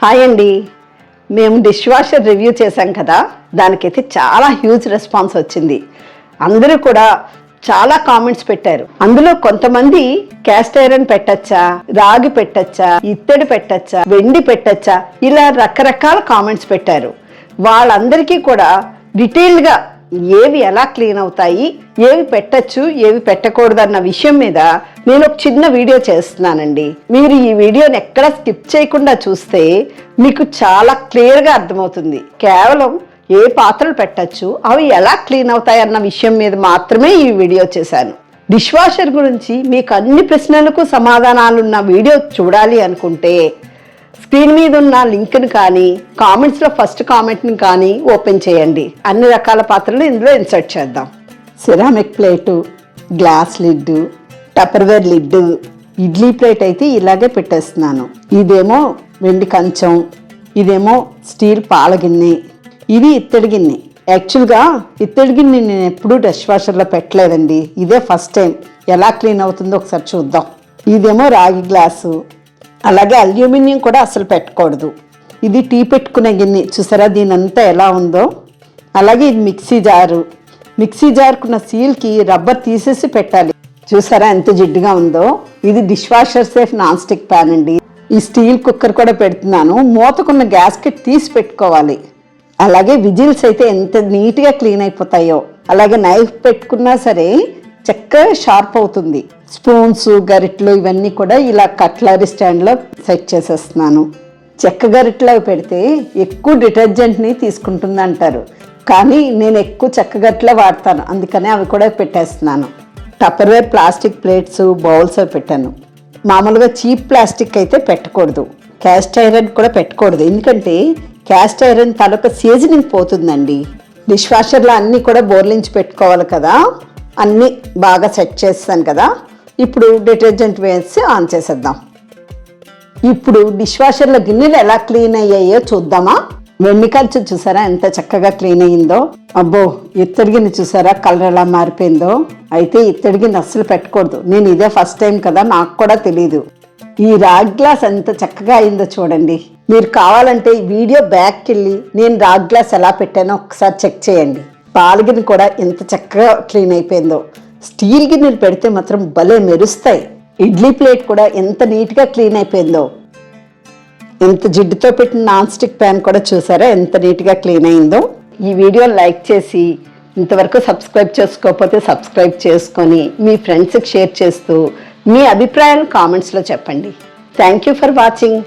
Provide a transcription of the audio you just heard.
Hi అండి. మేము dish washer review చేశాం కదా, దానికైతే చాలా హ్యూజ్ రెస్పాన్స్ వచ్చింది. అందరూ కూడా చాలా కామెంట్స్ పెట్టారు. అందులో కొంతమంది క్యాస్ట్ ఐరన్ పెట్టచ్చా, రాగి పెట్టచ్చా, ఇత్తడి పెట్టచ్చా, వెండి పెట్టచ్చా, ఇలా రకరకాల కామెంట్స్ పెట్టారు. వాళ్ళందరికీ కూడా డీటెయిల్డ్గా ఏవి ఎలా క్లీన్ అవుతాయి, ఏవి పెట్టచ్చు, ఏవి పెట్టకూడదు అన్న విషయం మీద నేను ఒక చిన్న వీడియో చేస్తున్నానండి. మీరు ఈ వీడియోని ఎక్కడ స్కిప్ చేయకుండా చూస్తే మీకు చాలా క్లియర్గా అర్థమవుతుంది. కేవలం ఏ పాత్రలు పెట్టచ్చు, అవి ఎలా క్లీన్ అవుతాయి అన్న విషయం మీద మాత్రమే ఈ వీడియో చేశాను. డిష్ వాషర్ గురించి మీకు అన్ని ప్రశ్నలకు సమాధానాలున్న వీడియో చూడాలి అనుకుంటే స్క్రీన్ మీద ఉన్న లింక్ను కానీ కామెంట్స్లో ఫస్ట్ కామెంట్ని కానీ ఓపెన్ చేయండి. అన్ని రకాల పాత్రలు ఇందులో ఇన్సర్ట్ చేద్దాం. Ceramic plate, glass lid, Tupperware lid, idli plate అయితే ఇలాగే పెట్టేస్తున్నాను. ఇదేమో వెండి కంచం, ఇదేమో స్టీల్ పాల గిన్నె, ఇది ఇత్తడి గిన్నె. యాక్చువల్గా ఇత్తడి గిన్నె నేను ఎప్పుడూ డిష్ వాషర్లో పెట్టలేదండి. ఇదే ఫస్ట్ టైం. ఎలా క్లీన్ అవుతుందో ఒకసారి చూద్దాం. ఇదేమో రాగి గ్లాసు, అలాగే అల్యూమినియం కూడా అసలు పెట్టకూడదు. ఇది టీ పెట్టుకునే గిన్నె, చూసారా దీని అంతా ఎలా ఉందో. అలాగే ఇది మిక్సీ జారు. మిక్సీ జారుకున్న సీల్కి రబ్బర్ తీసేసి పెట్టాలి, చూసారా ఎంత జిడ్డుగా ఉందో. ఇది dish washer safe non stick pan అండి. ఈ స్టీల్ కుక్కర్ కూడా పెడుతున్నాను. మూతకున్న గ్యాస్కెట్ తీసి పెట్టుకోవాలి. అలాగే విజిల్స్ అయితే ఎంత నీట్గా క్లీన్ అయిపోతాయో. అలాగే నైఫ్ పెట్టుకున్నా సరే చక్కగా షార్ప్ అవుతుంది. స్పూన్స్, గరిట్లు ఇవన్నీ కూడా ఇలా కట్లరీ స్టాండ్లో సెట్ చేసేస్తున్నాను. చెక్క గరిట్లో పెడితే ఎక్కువ డిటర్జెంట్ని తీసుకుంటుంది అంటారు, కానీ నేను ఎక్కువ చెక్క గరిట్లో వాడతాను, అందుకనే అవి కూడా పెట్టేస్తున్నాను. టపర్వేర్ ప్లాస్టిక్ ప్లేట్స్, బౌల్స్ అవి పెట్టాను. మామూలుగా చీప్ ప్లాస్టిక్ అయితే పెట్టకూడదు. క్యాస్ట్ ఐరన్ కూడా పెట్టకూడదు, ఎందుకంటే క్యాస్ట్ ఐరన్ తలొక సీజనింగ్ పోతుందండి. డిష్ వాషర్లో అన్నీ కూడా బోర్లించి పెట్టుకోవాలి కదా. అన్నీ బాగా సెట్ చేస్తాను కదా. ఇప్పుడు డిటర్జెంట్ వేసి ఆన్ చేసేద్దాం. ఇప్పుడు డిష్ వాషర్లో గిన్నెలు ఎలా క్లీన్ అయ్యాయో చూద్దామా. వెండి కంచం చూసారా ఎంత చక్కగా క్లీన్ అయ్యిందో. అబ్బో, ఇత్తడి గిన్నె చూసారా కలర్ ఎలా మారిపోయిందో. అయితే ఇత్తడి గిన్నె అస్సలు పెట్టకూడదు. నేను ఇదే ఫస్ట్ టైం కదా, నాకు కూడా తెలీదు. ఈ రాగి గ్లాస్ ఎంత చక్కగా అయిందో చూడండి. మీరు కావాలంటే ఈ వీడియో బ్యాక్కి వెళ్ళి నేను రాగి గ్లాస్ ఎలా పెట్టానో ఒకసారి చెక్ చేయండి. పాలగిన్నె కూడా ఎంత చక్కగా క్లీన్ అయిపోయిందో. స్టీల్ గిన్నెలు పెడితే మాత్రం భలే మెరుస్తాయి. ఇడ్లీ ప్లేట్ కూడా ఎంత నీట్గా క్లీన్ అయిపోయిందో. ఎంత జిడ్డుతో పెట్టిన నాన్ స్టిక్ ప్యాన్ కూడా చూసారా ఎంత నీట్గా క్లీన్ అయిందో. ఈ వీడియో లైక్ చేసి ఇంతవరకు సబ్స్క్రైబ్ చేసుకోకపోతే సబ్స్క్రైబ్ చేసుకొని మీ ఫ్రెండ్స్కి షేర్ చేస్తూ మీ అభిప్రాయాలు కామెంట్స్లో చెప్పండి. Thank you for watching.